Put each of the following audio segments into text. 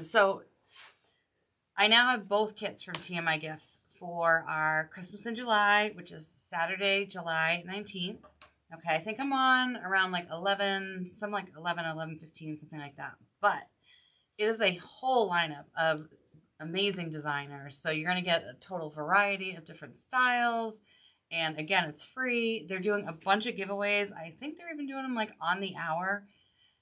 So I now have both kits from TMI Gifts for our Christmas in July, which is Saturday, July 19th. Okay, I think I'm on around like 11, some like 11:15, something like that. But it is a whole lineup of amazing designers. So you're going to get a total variety of different styles. And again, it's free. They're doing a bunch of giveaways. I think they're even doing them like on the hour.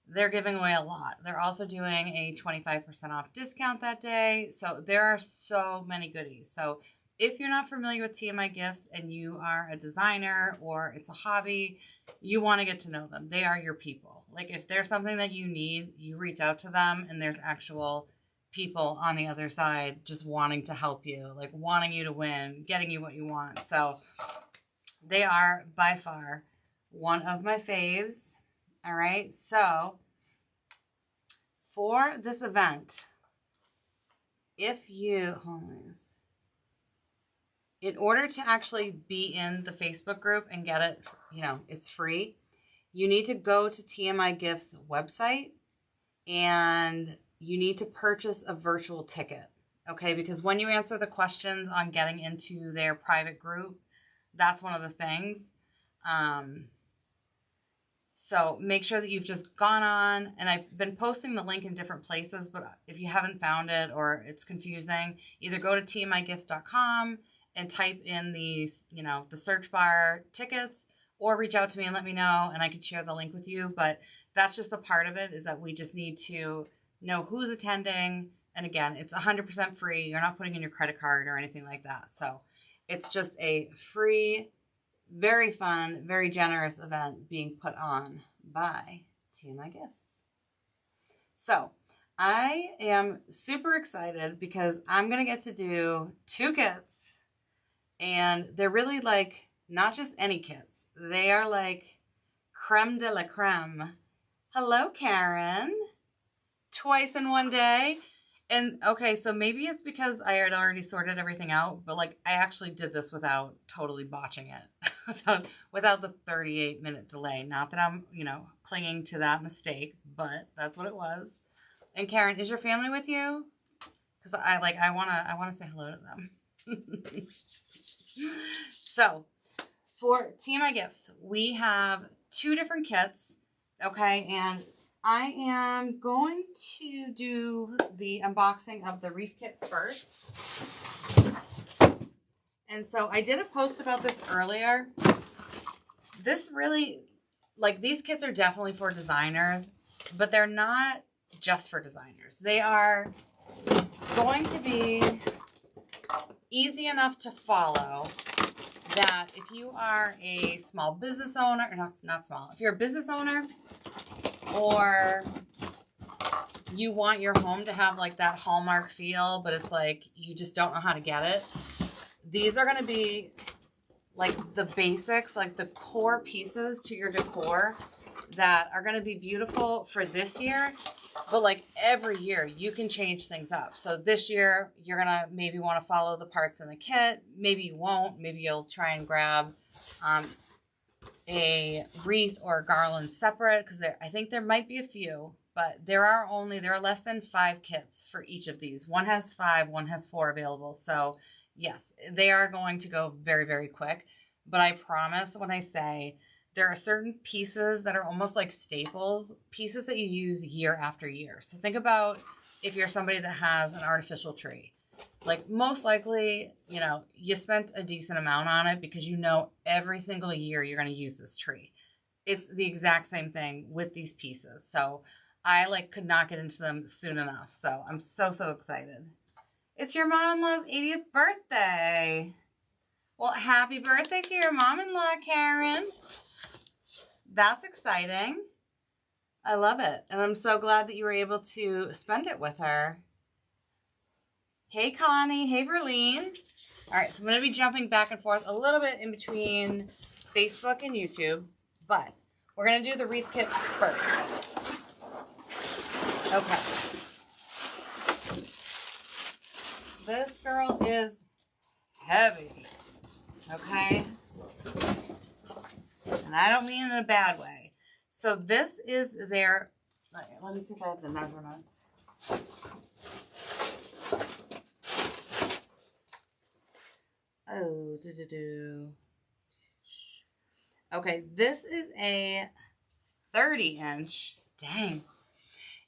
They're giving away a lot. They're also doing a 25% off discount that day. So there are so many goodies. So if you're not familiar with TMI Gifts and you are a designer or it's a hobby, you want to get to know them. They are your people. Like if there's something that you need, you reach out to them and there's actual people on the other side just wanting to help you, like wanting you to win, getting you what you want. So they are by far one of my faves. All right, so for this event, if you, in order to actually be in the Facebook group and get it, it's free, you need to go to TMI Gifts website and you need to purchase a virtual ticket, okay? Because when you answer the questions on getting into their private group, that's one of the things. So make sure that you've just gone on, and I've been posting the link in different places, but if you haven't found it or it's confusing, either go to tmigifts.com and type in the search bar tickets, or reach out to me and let me know and I can share the link with you. But that's just a part of it, is that we just need to know who's attending. And again, it's 100% free. You're not putting in your credit card or anything like that. So it's just a free, very fun, very generous event being put on by TMI Gifts. So I am super excited because I'm going to get to do 2 kits, and they're really like not just any kits. They are like creme de la creme. Hello, Karen. Twice in one day. And okay, so maybe it's because I had already sorted everything out, but like I actually did this without totally botching it, without the 38-minute delay. Not that I'm, clinging to that mistake, but that's what it was. And Karen, is your family with you? Because I wanna say hello to them. So for TMI Gifts, we have 2 different kits, okay, and I am going to do the unboxing of the Wreath Kit first. And so I did a post about this earlier. This really, these kits are definitely for designers, but they're not just for designers. They are going to be easy enough to follow that if you are a small business owner, or not small, if you're a business owner, or you want your home to have like that Hallmark feel, but it's like you just don't know how to get it, these are going to be like the basics, like the core pieces to your decor that are going to be beautiful for this year. But like every year you can change things up. So this year you're going to maybe want to follow the parts in the kit. Maybe you won't. Maybe you'll try and grab a wreath or a garland separate, because I think there might be a few, but there are less than 5 kits for each of these. One has 5, one has 4 available. So yes, they are going to go very, very quick. But I promise when I say there are certain pieces that are almost like staples, pieces that you use year after year. So think about if you're somebody that has an artificial tree. Like most likely, you spent a decent amount on it because every single year you're going to use this tree. It's the exact same thing with these pieces. So I could not get into them soon enough. So I'm so, so excited. It's your mom-in-law's 80th birthday. Well, happy birthday to your mom-in-law, Karen. That's exciting. I love it. And I'm so glad that you were able to spend it with her. Hey, Connie. Hey, Verlene. All right, so I'm going to be jumping back and forth a little bit in between Facebook and YouTube, but we're going to do the Wreath Kit first. Okay. This girl is heavy, okay? And I don't mean in a bad way. So this is their, let me see if I have the measurements. Okay, this is a 30-inch, dang,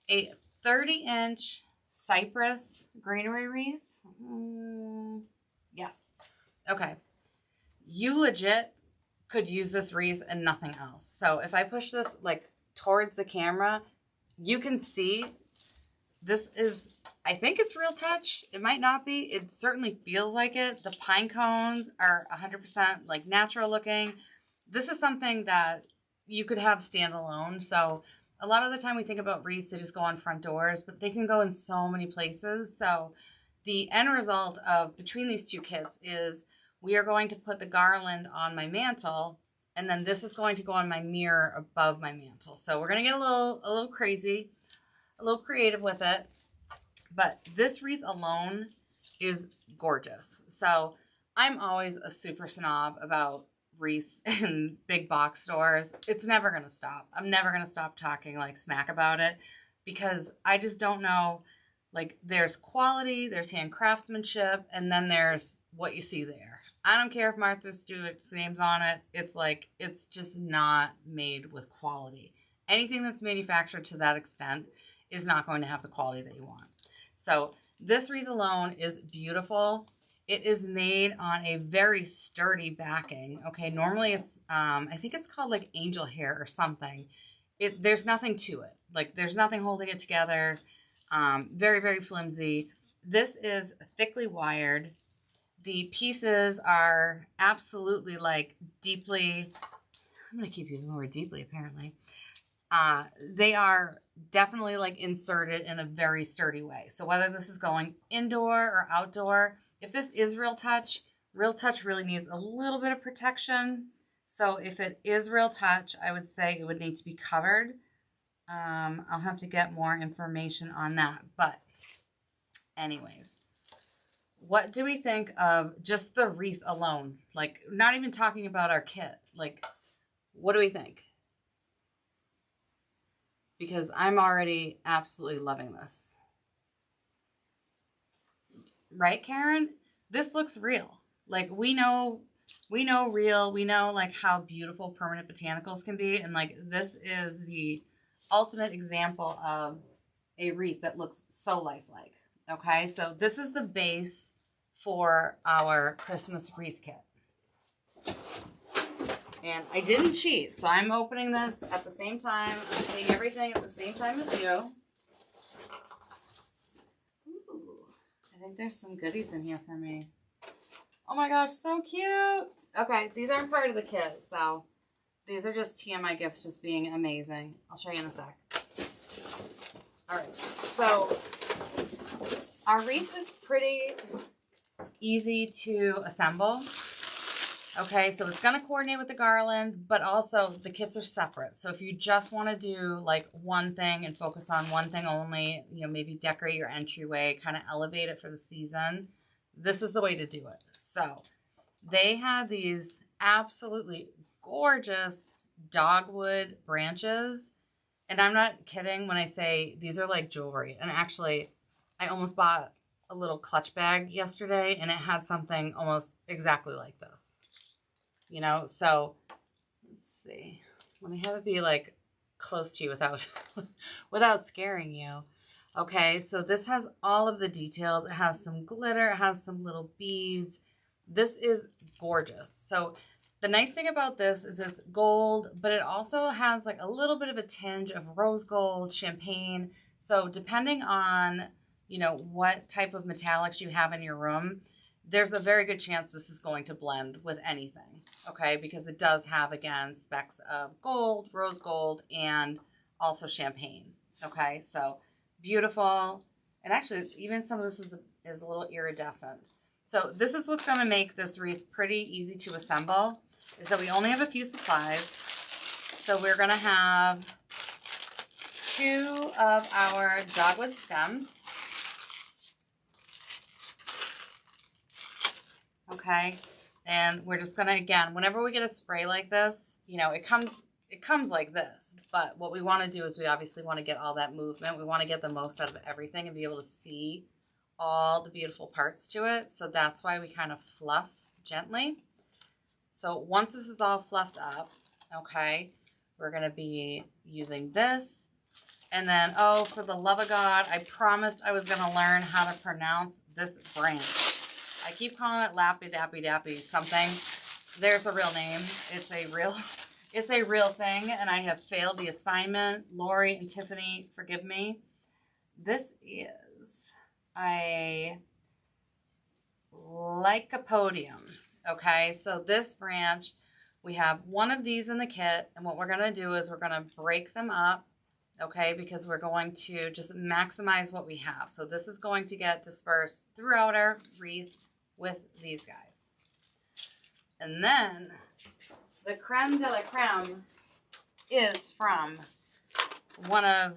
a 30-inch Cypress greenery wreath. Yes. Okay. You legit could use this wreath and nothing else. So if I push this like towards the camera, you can see this is, I think it's real touch. It might not be. It certainly feels like it. The pine cones are 100% like natural looking. This is something that you could have standalone. So a lot of the time we think about wreaths, they just go on front doors, but they can go in so many places. So the end result of between these two kits is we are going to put the garland on my mantle, and then this is going to go on my mirror above my mantle. So we're going to get a little crazy, a little creative with it. But this wreath alone is gorgeous. So I'm always a super snob about wreaths in big box stores. It's never going to stop. I'm never going to stop talking like smack about it because I just don't know. Like there's quality, there's hand craftsmanship, and then there's what you see there. I don't care if Martha Stewart's name's on it. It's like, it's just not made with quality. Anything that's manufactured to that extent is not going to have the quality that you want. So this wreath alone is beautiful. It is made on a very sturdy backing. Okay, normally it's, I think it's called like angel hair or something. There's nothing to it. Like there's nothing holding it together. Very, very flimsy. This is thickly wired. The pieces are absolutely like deeply, I'm going to keep using the word deeply apparently. They are definitely like inserted in a very sturdy way. So whether this is going indoor or outdoor, if this is real touch really needs a little bit of protection. So if it is real touch, I would say it would need to be covered. I'll have to get more information on that. But anyways, what do we think of just the wreath alone? Like, not even talking about our kit. Like, what do we think? Because I'm already absolutely loving this. Right, Karen? This looks real. Like, we know real. We know, like, how beautiful permanent botanicals can be. And, like, this is the ultimate example of a wreath that looks so lifelike. Okay, so this is the base for our Christmas wreath kit. And I didn't cheat, so I'm opening this at the same time. I'm seeing everything at the same time as you. Ooh, I think there's some goodies in here for me. Oh my gosh, so cute. Okay, these aren't part of the kit, so these are just TMI Gifts just being amazing. I'll show you in a sec. All right, so our wreath is pretty easy to assemble. Okay, so it's going to coordinate with the garland, but also the kits are separate. So if you just want to do like one thing and focus on one thing only, you know, maybe decorate your entryway, kind of elevate it for the season, this is the way to do it. So they have these absolutely gorgeous dogwood branches. And I'm not kidding when I say these are like jewelry. And actually, I almost bought a little clutch bag yesterday and it had something almost exactly like this. You know, so let's see. Let me have it be like close to you without scaring you. Okay, so this has all of the details. It has some glitter. It has some little beads. This is gorgeous. So the nice thing about this is it's gold, but it also has like a little bit of a tinge of rose gold, champagne. So depending on, you know, what type of metallics you have in your room, there's a very good chance this is going to blend with anything, okay? Because it does have, again, specks of gold, rose gold, and also champagne, okay? So beautiful. And actually, even some of this is a little iridescent. So this is what's going to make this wreath pretty easy to assemble, is that we only have a few supplies. So we're going to have 2 of our dogwood stems. Okay, and we're just gonna, again, whenever we get a spray like this, you know, it comes like this, but what we want to do is we obviously want to get all that movement. We want to get the most out of everything and be able to see all the beautiful parts to it. So that's why we kind of fluff gently. So once this is all fluffed up, okay, we're going to be using this. And then, oh, for the love of God, I promised I was going to learn how to pronounce this branch. I keep calling it Lappy Dappy Dappy something. There's a real name. It's a real thing, and I have failed the assignment. Lorie and Tiffany, forgive me. This is a lycopodium. Okay, so this branch, we have one of these in the kit, and what we're going to do is we're going to break them up, okay, because we're going to just maximize what we have. So this is going to get dispersed throughout our wreath with these guys. And then the creme de la creme is from one of,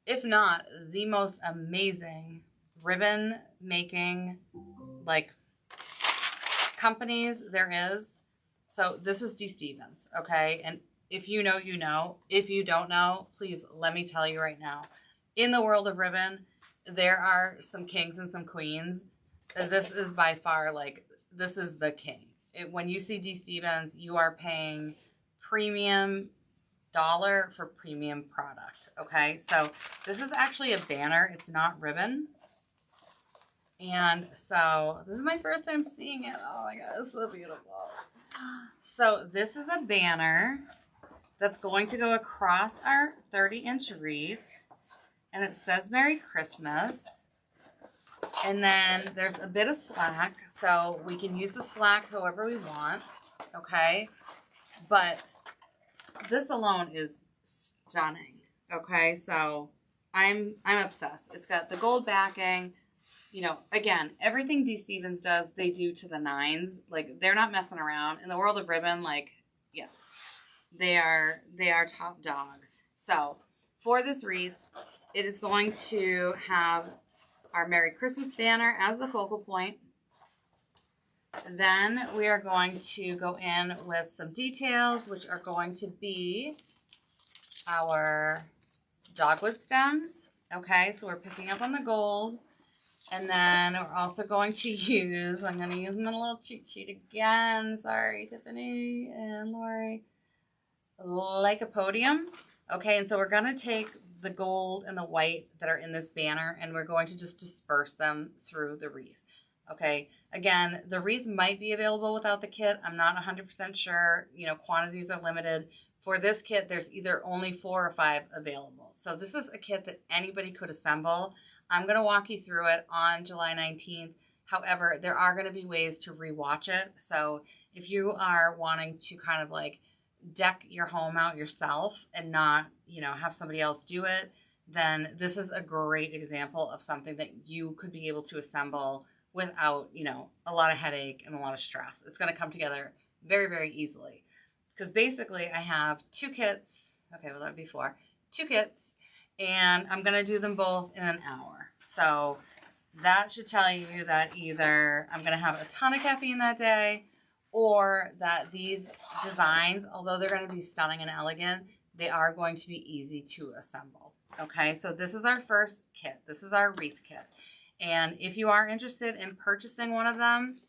if not the most amazing ribbon making like companies there is. So this is D. Stevens, okay? And if you know, you know. If you don't know, please let me tell you right now. In the world of ribbon, there are some kings and some queens. This is by far, like, this is the king. When you see D. Stevens, you are paying premium dollar for premium product, okay? So this is actually a banner. It's not ribbon. And so this is my first time seeing it. Oh my God, it's so beautiful. So this is a banner that's going to go across our 30-inch wreath. And it says Merry Christmas. And then there's a bit of slack. So we can use the slack however we want. Okay. But this alone is stunning. Okay. So I'm obsessed. It's got the gold backing. You know, again, everything D. Stevens does, they do to the nines. Like, they're not messing around. In the world of ribbon, like, yes, they are top dog. So, for this wreath, it is going to have our Merry Christmas banner as the focal point. Then we are going to go in with some details, which are going to be our dogwood stems. Okay, so we're picking up on the gold. And then we're also going to use, I'm going to use my little cheat sheet again. Sorry, Tiffany and Lorie. Lycopodium. Okay, and so we're going to take the gold and the white that are in this banner, and we're going to just disperse them through the wreath. Okay, again, the wreath might be available without the kit. I'm not 100% sure. You know, quantities are limited. For this kit, there's either only 4 or 5 available. So this is a kit that anybody could assemble. I'm going to walk you through it on July 19th. However, there are going to be ways to rewatch it. So if you are wanting to kind of like deck your home out yourself and not, you know, have somebody else do it, then this is a great example of something that you could be able to assemble without, you know, a lot of headache and a lot of stress. It's going to come together very, very easily. Because basically I have 2 kits. Okay, well, that would be 4. 2 kits. And I'm going to do them both in an hour. So that should tell you that either I'm going to have a ton of caffeine that day, or that these designs, although they're going to be stunning and elegant, they are going to be easy to assemble. Okay, so this is our first kit. This is our wreath kit. And if you are interested in purchasing one of them,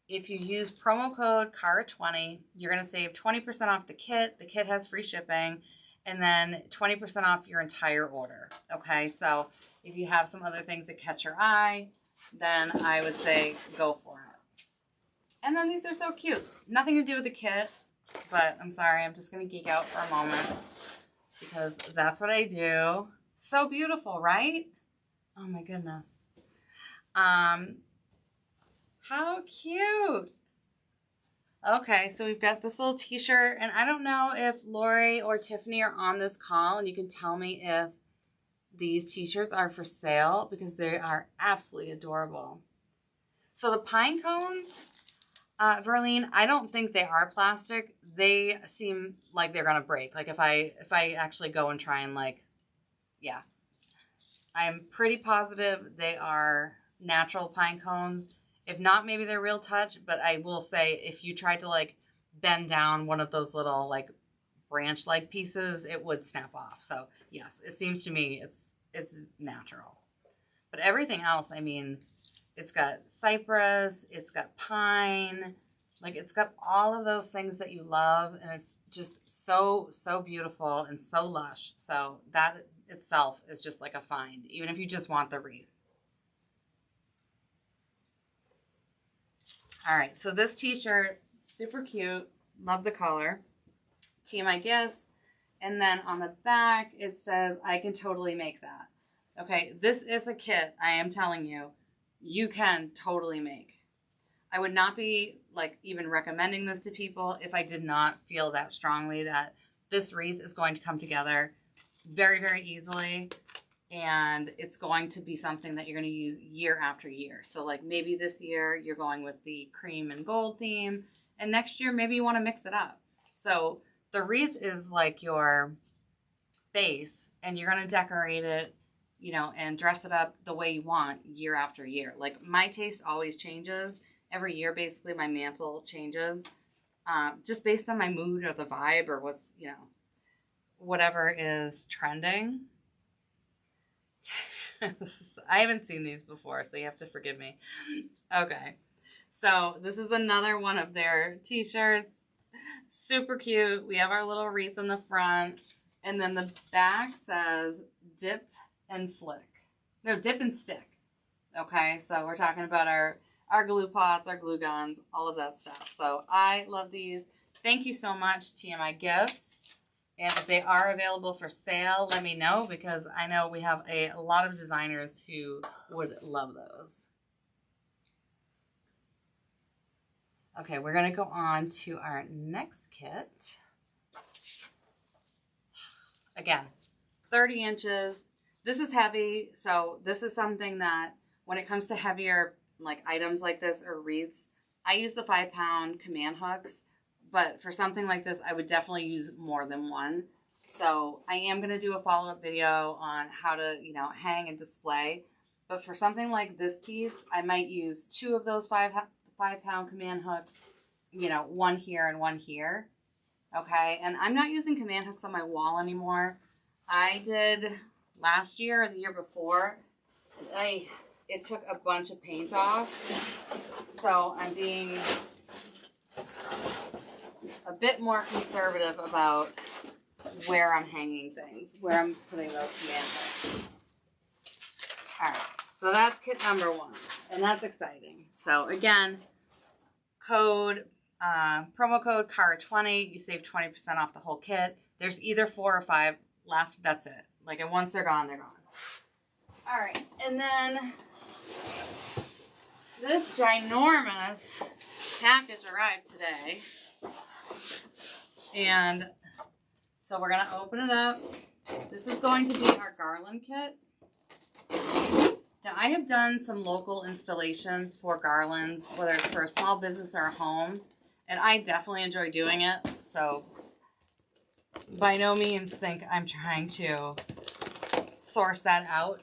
if you use promo code CARA20, you're going to save 20% off the kit. The kit has free shipping. And then 20% off your entire order. Okay, so if you have some other things that catch your eye, then I would say go for it. And then these are so cute. Nothing to do with the kit, but I'm sorry, I'm just going to geek out for a moment because that's what I do. So beautiful, right? Oh my goodness. How cute. Okay, so we've got this little t-shirt, and I don't know if Lorie or Tiffany are on this call, and you can tell me if these t-shirts are for sale, because they are absolutely adorable. So the pine cones, Verlene, I don't think they are plastic. They seem like they're going to break. Like if I actually go and try and like, yeah. I'm pretty positive they are natural pine cones. If not, maybe they're Real Touch, but I will say if you tried to like bend down one of those little like branch-like pieces, it would snap off. So yes, it seems to me it's natural. But everything else, I mean, it's got cypress, it's got pine, Like, it's got all of those things that you love, and it's just so, so beautiful and so lush. So that itself is just like a find, even if you just want the wreath. All right, so this t-shirt, super cute. Love the color. Tmi Gifts. And then on the back, it says, I can totally make that. Okay, this is a kit, I am telling you, you can totally make. I would not be like even recommending this to people if I did not feel that strongly that this wreath is going to come together very, very easily. And it's going to be something that you're going to use year after year. So like maybe this year you're going with the cream and gold theme, and next year maybe you want to mix it up. So the wreath is like your base, and you're going to decorate it, you know, and dress it up the way you want year after year. Like my taste always changes. Every year, basically, my mantle changes just based on my mood or the vibe or what's, you know, whatever is trending. I haven't seen these before, so you have to forgive me. Okay. So this is another one of their t-shirts. Super cute. We have our little wreath in the front. And then the back says dip and flick. No, dip and stick. Okay, so we're talking about our glue pots, our glue guns, all of that stuff. So I love these. Thank you so much, Tmi Gifts. And if they are available for sale, let me know, because I know we have a lot of designers who would love those. Okay, we're going to go on to our next kit. Again, 30 inches. This is heavy, so this is something that when it comes to heavier like items like this or wreaths, I use the 5-pound command hooks, but for something like this, I would definitely use more than one. So I am going to do a follow-up video on how to, you know, hang and display. But for something like this piece, I might use 2 of those 5-pound command hooks, you know, one here and one here. Okay, and I'm not using command hooks on my wall anymore. I did last year or the year before, and it took a bunch of paint off. So I'm being a bit more conservative about where I'm hanging things, where I'm putting those command hooks. All right, so that's kit number 1, and that's exciting. So again, promo code CAR20, you save 20% off the whole kit. There's either 4 or 5 left. That's it. Like, and once they're gone, they're gone. All right, and then this ginormous package arrived today. And so we're going to open it up. This is going to be our Garland kit. Now, I have done some local installations for garlands, whether it's for a small business or a home, and I definitely enjoy doing it. So by no means think I'm trying to source that out.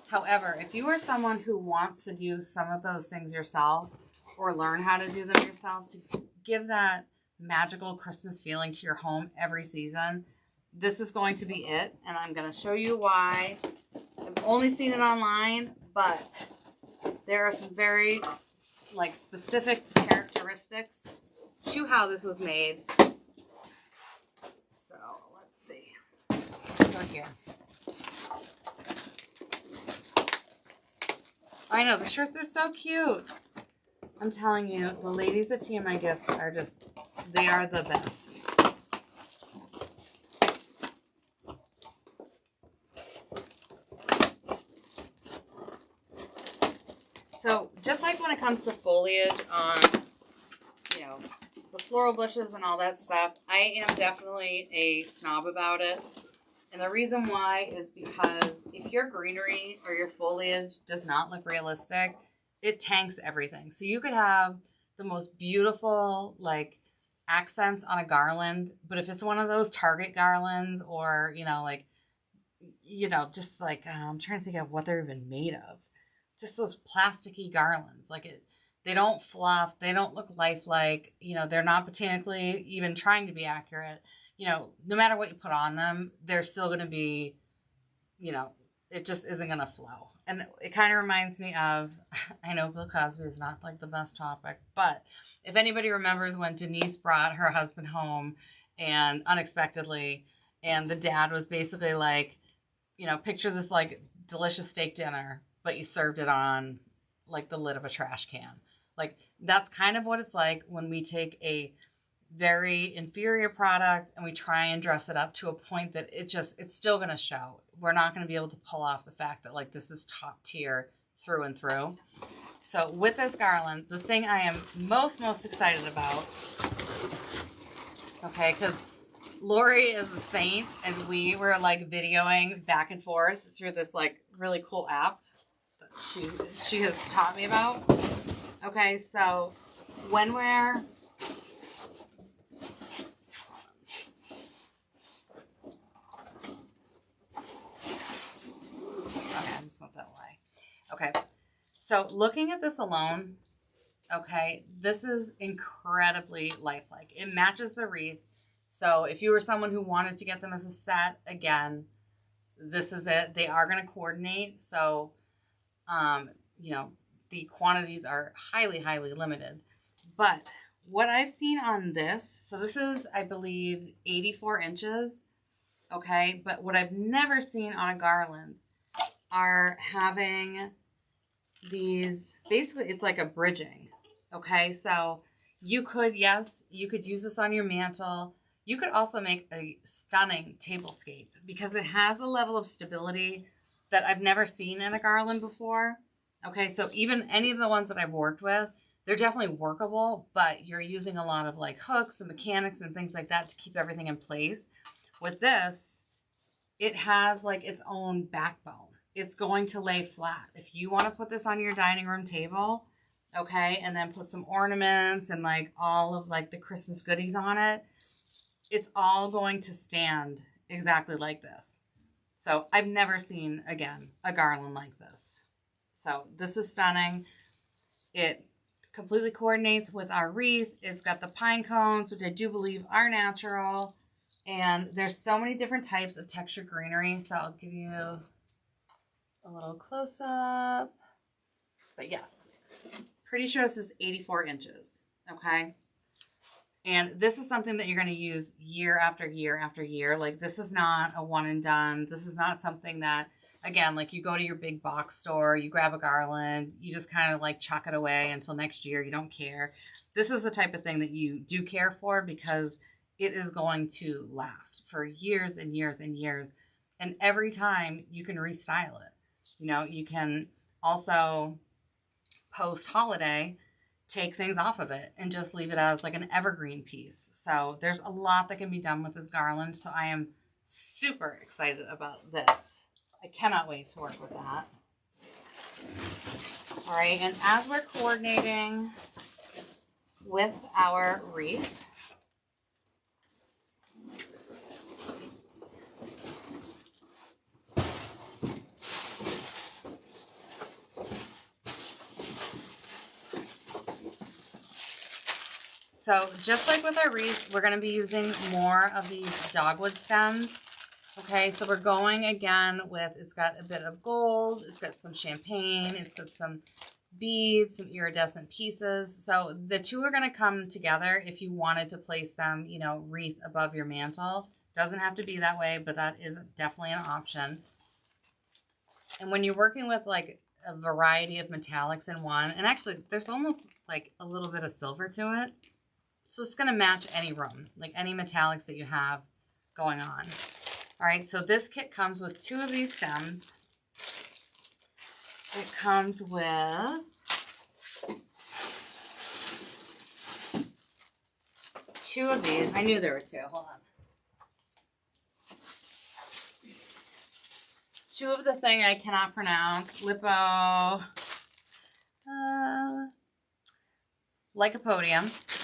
However, if you are someone who wants to do some of those things yourself or learn how to do them yourself to give that magical Christmas feeling to your home every season, this is going to be it. And I'm going to show you why. I've only seen it online, but there are some very like specific characteristics to how this was made. So let's see. Go here. I know, the shirts are so cute. I'm telling you, the ladies at Tmi Gifts are just, they are the best. So, just like when it comes to foliage on, you know, the floral bushes and all that stuff, I am definitely a snob about it. And the reason why is because if your greenery or your foliage does not look realistic, it tanks everything. So you could have the most beautiful, like, accents on a garland, but if it's one of those Target garlands or, you know, like, you know, just like, I'm trying to think of what they're even made of. Just those plasticky garlands. Like, they don't fluff. They don't look lifelike. You know, they're not botanically even trying to be accurate. You know, no matter what you put on them, they're still going to be, you know, it just isn't going to flow. and it kind of reminds me of, I know Bill Cosby is not like the best topic, but if anybody remembers when Denise brought her husband home and unexpectedly, and the dad was basically like, you know, picture this like delicious steak dinner, but you served it on like the lid of a trash can. Like that's kind of what it's like when we take a very inferior product and we try and dress it up to a point that it's still going to show. We're not going to be able to pull off the fact that like this is top tier through and through. So with this garland, the thing I am most excited about, okay, because Lorie is a saint and we were like videoing back and forth through this like really cool app that she has taught me about. Okay, so when we're okay, so looking at this alone, okay, this is incredibly lifelike. It matches the wreath. So if you were someone who wanted to get them as a set, again, this is it. They are going to coordinate. So, you know, the quantities are highly limited. But what I've seen on this, so this is, I believe, 84 inches. Okay, but what I've never seen on a garland are having these, basically it's like a bridging. Okay, so you could, yes, you could use this on your mantle. You could also make a stunning tablescape because it has a level of stability that I've never seen in a garland before. Okay, so even any of the ones that I've worked with, they're definitely workable, but you're using a lot of like hooks and mechanics and things like that to keep everything in place. With this, it has like its own backbone. It's going to lay flat. If you want to put this on your dining room table, okay, and then put some ornaments and like all of like the Christmas goodies on it, it's all going to stand exactly like this. So I've never seen, again, a garland like this. So this is stunning. It completely coordinates with our wreath. It's got the pine cones, which I do believe are natural. And there's so many different types of textured greenery. So I'll give you a little close up. But yes, pretty sure this is 84 inches. Okay. And this is something that you're going to use year after year after year. Like this is not a one and done. This is not something that, again, like you go to your big box store, you grab a garland, you just kind of like chuck it away until next year. You don't care. This is the type of thing that you do care for because it is going to last for years and years and years. And every time you can restyle it. You know, you can also post holiday take things off of it and just leave it as like an evergreen piece. So there's a lot that can be done with this garland. So I am super excited about this. I cannot wait to work with that. All right, and as we're coordinating with our wreath, so just like with our wreath, we're going to be using more of these dogwood stems. Okay, so we're going again with, it's got a bit of gold, it's got some champagne, it's got some beads, some iridescent pieces. So the two are going to come together if you wanted to place them, you know, wreath above your mantle. Doesn't have to be that way, but that is definitely an option. And when you're working with like a variety of metallics in one, and actually there's almost like a little bit of silver to it. So it's going to match any room, like any metallics that you have going on. All right, so this kit comes with two of these stems. It comes with two of these. I knew there were two. Hold on. Two of the thing I cannot pronounce. Lycopodium.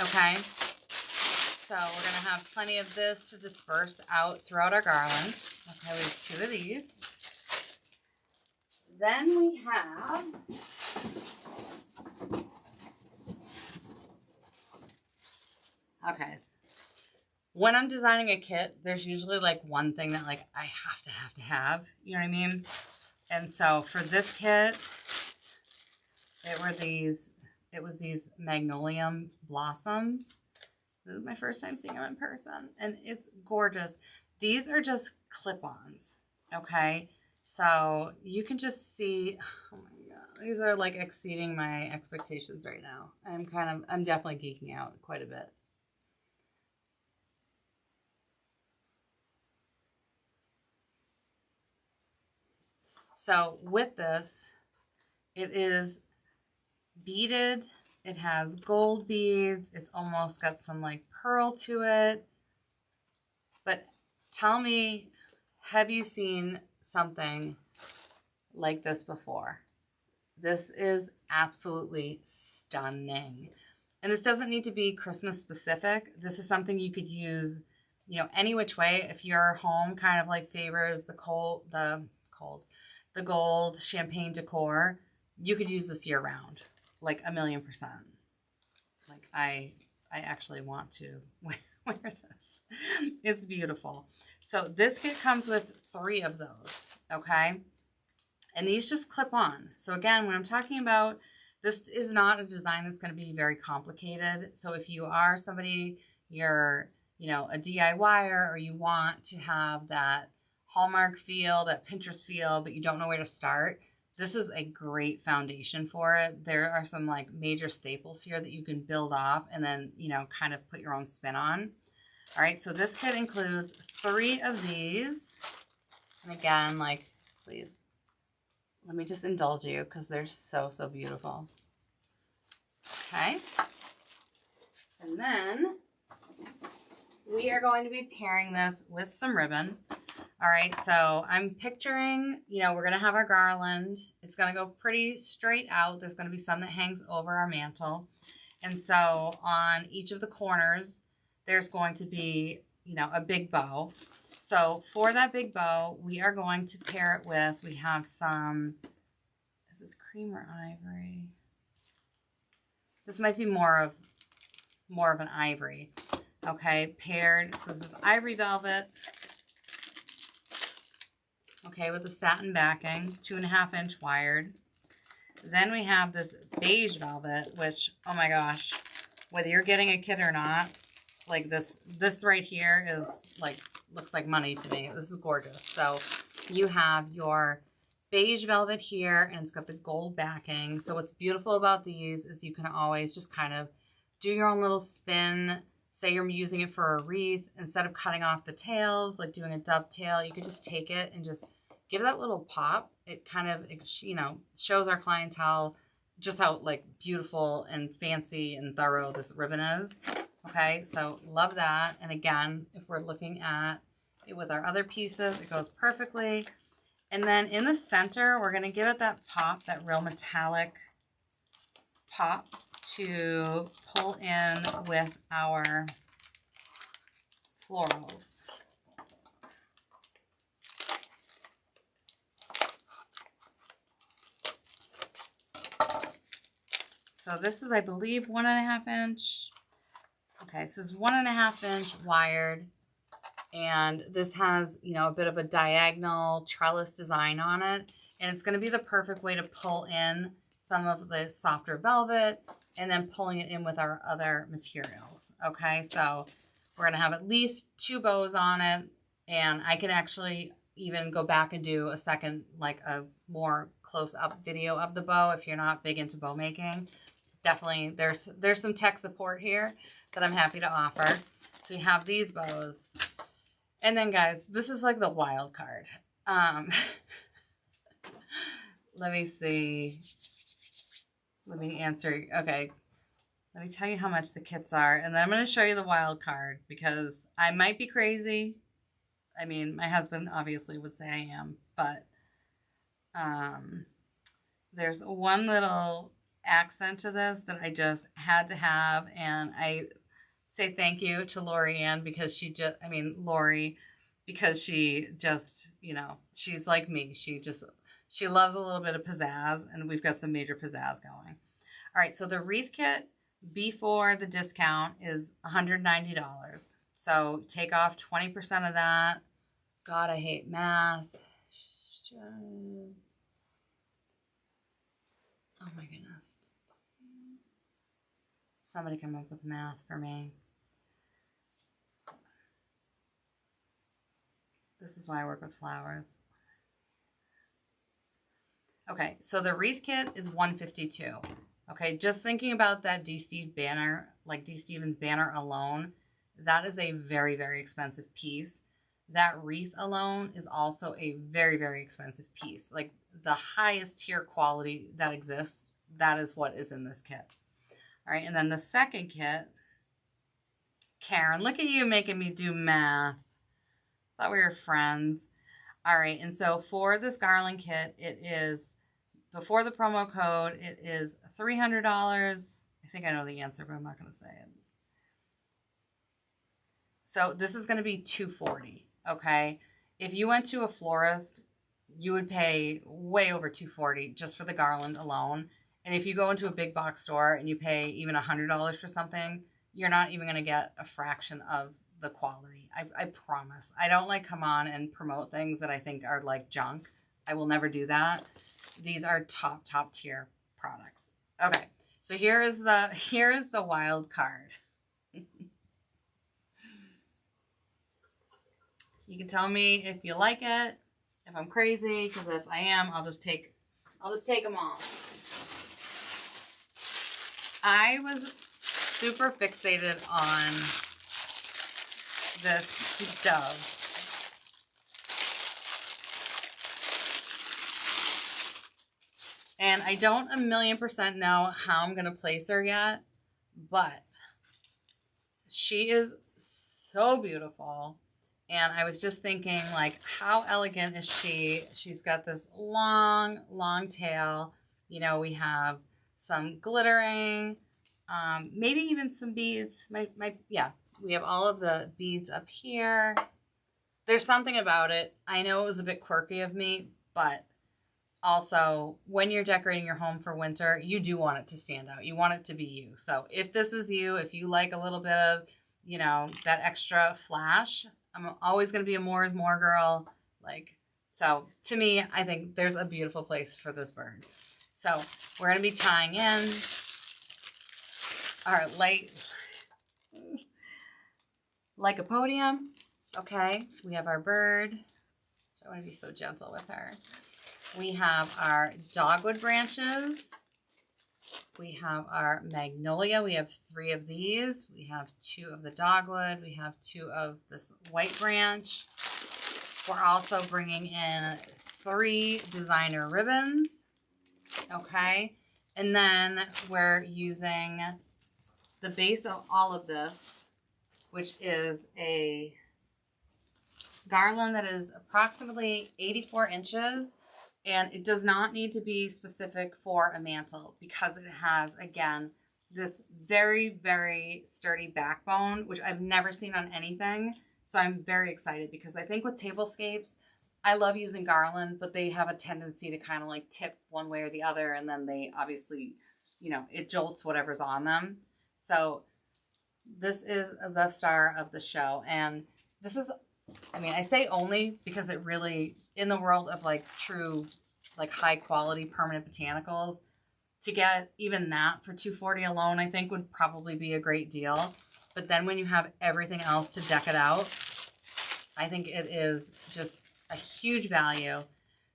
Okay. So we're going to have plenty of this to disperse out throughout our garland. Okay, we have two of these. Then we have okay. When I'm designing a kit, there's usually like one thing that like I have to have. You know what I mean? And so for this kit, it was these Magnolium Blossoms. This is my first time seeing them in person, and it's gorgeous. These are just clip-ons, okay? So you can just see, oh my God, these are like exceeding my expectations right now. I'm definitely geeking out quite a bit. So with this, it is beaded. It has gold beads. It's almost got some like pearl to it. But tell me, have you seen something like this before? This is absolutely stunning. And this doesn't need to be Christmas specific. This is something you could use, you know, any which way. If your home kind of like favors the gold champagne decor, you could use this year round, like 1,000,000%. Like I actually want to wear this. It's beautiful. So this kit comes with 3 of those, okay? And these just clip on. So again, when I'm talking about, this is not a design that's going to be very complicated. So if you are somebody, you're, you know, a DIYer, or you want to have that Hallmark feel, that Pinterest feel, but you don't know where to start, this is a great foundation for it. There are some like major staples here that you can build off and then, you know, kind of put your own spin on. All right, so this kit includes 3 of these. And again, like, please, let me just indulge you because they're so, so beautiful. Okay. And then we are going to be pairing this with some ribbon. All right, so I'm picturing, you know, we're going to have our garland. It's going to go pretty straight out. There's going to be some that hangs over our mantle. And so on each of the corners, there's going to be, you know, a big bow. So for that big bow, we are going to pair it with, we have some, is this cream or ivory? This might be more of an ivory. Okay, paired. So this is ivory velvet. Okay, with the satin backing, 2.5-inch wired. Then we have this beige velvet, which, oh my gosh, whether you're getting a kit or not, like this right here is like, looks like money to me. This is gorgeous. So you have your beige velvet here, and it's got the gold backing. So what's beautiful about these is you can always just kind of do your own little spin. Say you're using it for a wreath, instead of cutting off the tails, like doing a dovetail, you could just take it and just give that little pop. It kind of, you know, shows our clientele just how like beautiful and fancy and thorough this ribbon is. Okay, so love that. And again, if we're looking at it with our other pieces, it goes perfectly. And then in the center, we're going to give it that pop, that real metallic pop to pull in with our florals. So this is, I believe, 1.5-inch. Okay, this is 1.5-inch wired, and this has, you know, a bit of a diagonal trellis design on it, and it's going to be the perfect way to pull in some of the softer velvet and then pulling it in with our other materials. Okay, so we're going to have at least 2 bows on it, and I can actually even go back and do a second, like a more close-up video of the bow if you're not big into bow making. Definitely, there's some tech support here that I'm happy to offer. So you have these bows. And then, guys, this is like the wild card. Let me see. Let me answer. Okay. Let me tell you how much the kits are. And then I'm going to show you the wild card because I might be crazy. I mean, my husband obviously would say I am. But there's one little accent to this that I just had to have. And I say thank you to Lorie because she just, I mean, Lorie, because she just, you know, she's like me. She loves a little bit of pizzazz, and we've got some major pizzazz going. All right, so the wreath kit before the discount is $190. So take off 20% of that. God, I hate math. my goodness. Somebody come up with math for me. This is why I work with flowers. Okay, so the Wreath Kit is $152. Okay, just thinking about that D. Stevens banner alone, that is a very, very expensive piece. That wreath alone is also a very, very expensive piece. Like the highest tier quality that exists, that is what is in this kit. All right, and then the second kit, Karen, look at you making me do math. Thought we were friends. All right, and so for this Garland kit, it is, before the promo code, it is $300. I think I know the answer, but I'm not going to say it. So this is going to be $240, okay? If you went to a florist, you would pay way over $240 just for the Garland alone. And if you go into a big box store and you pay even $100 for something, you're not even going to get a fraction of the quality. I promise. I don't like come on and promote things that I think are like junk. I will never do that. These are top tier products. Okay, so here is the wild card. You can tell me if you like it, if I'm crazy, because if I am, I'll just take them all. I was super fixated on this dove. And I don't 1,000,000% know how I'm going to place her yet, but she is so beautiful. And I was just thinking, like, how elegant is she? She's got this long, long tail. You know, we have some glittering, maybe even some beads. Yeah, we have all of the beads up here. There's something about it. I know it was a bit quirky of me, but also, when you're decorating your home for winter, you do want it to stand out. You want it to be you. So if this is you, if you like a little bit of, you know, that extra flash, I'm always going to be a more is more girl. Like, so to me, I think there's a beautiful place for this bird. So we're going to be tying in our lycopodium. Okay, we have our bird. So I want to be so gentle with her. We have our dogwood branches. We have our magnolia. We have 3 of these. We have 2 of the dogwood. We have 2 of this white branch. We're also bringing in 3 designer ribbons. Okay. And then we're using the base of all of this, which is a garland that is approximately 84 inches. And it does not need to be specific for a mantle because it has, again, this very, very sturdy backbone, which I've never seen on anything. So I'm very excited because I think with tablescapes, I love using garland, but they have a tendency to kind of like tip one way or the other. And then they obviously, you know, it jolts whatever's on them. So this is the star of the show. And this is, I mean, I say only because it really, in the world of like true, like high quality permanent botanicals, to get even that for $240 alone, I think would probably be a great deal. But then when you have everything else to deck it out, I think it is just a huge value.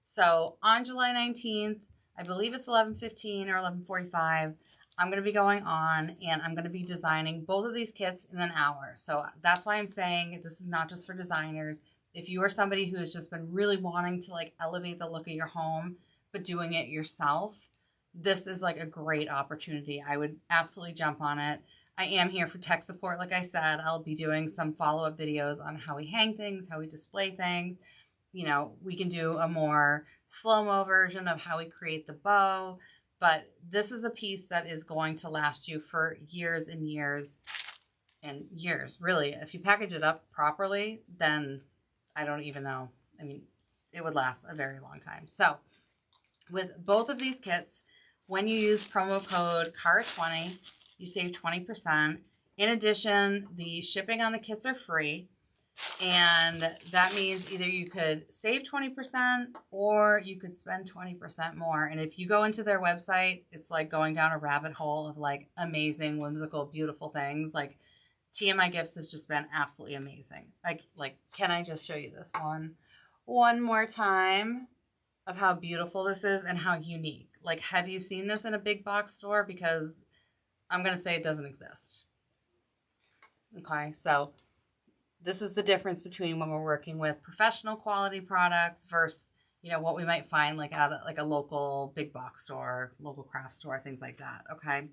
So on July 19th, I believe it's 11:15 or 11:45, I'm going to be going on and I'm going to be designing both of these kits in an hour. So that's why I'm saying this is not just for designers. If you are somebody who has just been really wanting to like elevate the look of your home, but doing it yourself, this is like a great opportunity. I would absolutely jump on it. I am here for tech support. Like I said, I'll be doing some follow-up videos on how we hang things, how we display things. You know, we can do a more slow-mo version of how we create the bow. But this is a piece that is going to last you for years and years and years. Really, if you package it up properly, then I don't even know. I mean, it would last a very long time. So with both of these kits, when you use promo code CARA20, you save 20%. In addition, the shipping on the kits are free. And that means either you could save 20% or you could spend 20% more. And if you go into their website, it's like going down a rabbit hole of like amazing, whimsical, beautiful things. Like TMI Gifts has just been absolutely amazing. Like, can I just show you this one more time of how beautiful this is and how unique? Like, have you seen this in a big box store? Because I'm going to say it doesn't exist. Okay, so this is the difference between when we're working with professional quality products versus, you know, what we might find like at like a local big box store, local craft store, things like that. Okay.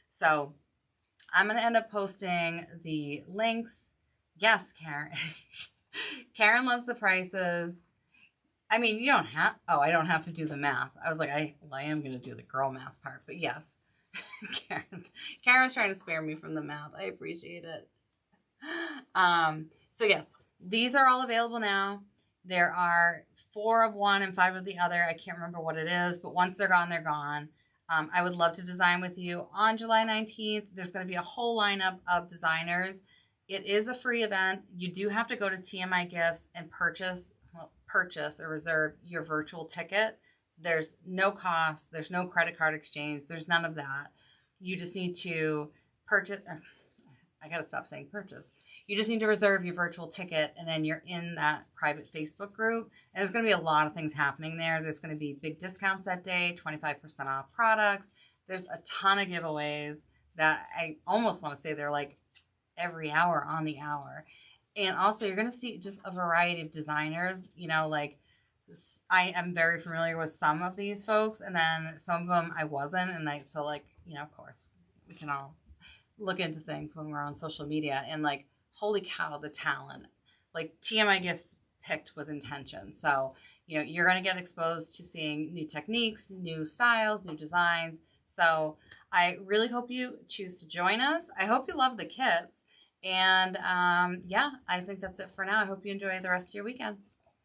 So I'm going to end up posting the links. Yes, Karen. Karen loves the prices. I mean, you don't have, oh, I don't have to do the math. I was like, I am going to do the girl math part, but yes. Karen's trying to spare me from the math. I appreciate it. So yes, these are all available now. There are 4 of one and 5 of the other. I can't remember what it is, but once they're gone, they're gone. I would love to design with you on July 19th. There's going to be a whole lineup of designers. It is a free event. You do have to go to TMI Gifts and purchase or reserve your virtual ticket. There's no cost. There's no credit card exchange. There's none of that. You just need to purchase. I got to stop saying purchase. You just need to reserve your virtual ticket, and then you're in that private Facebook group. And there's going to be a lot of things happening there. There's going to be big discounts that day, 25% off products. There's a ton of giveaways that I almost want to say they're like every hour on the hour. And also you're going to see just a variety of designers, you know, like I am very familiar with some of these folks, and then some of them I wasn't. And so like, you know, of course we can all look into things when we're on social media, and like, holy cow, the talent. Like TMI Gifts picked with intention. So, you know, you're going to get exposed to seeing new techniques, new styles, new designs. So I really hope you choose to join us. I hope you love the kits. And yeah, I think that's it for now. I hope you enjoy the rest of your weekend.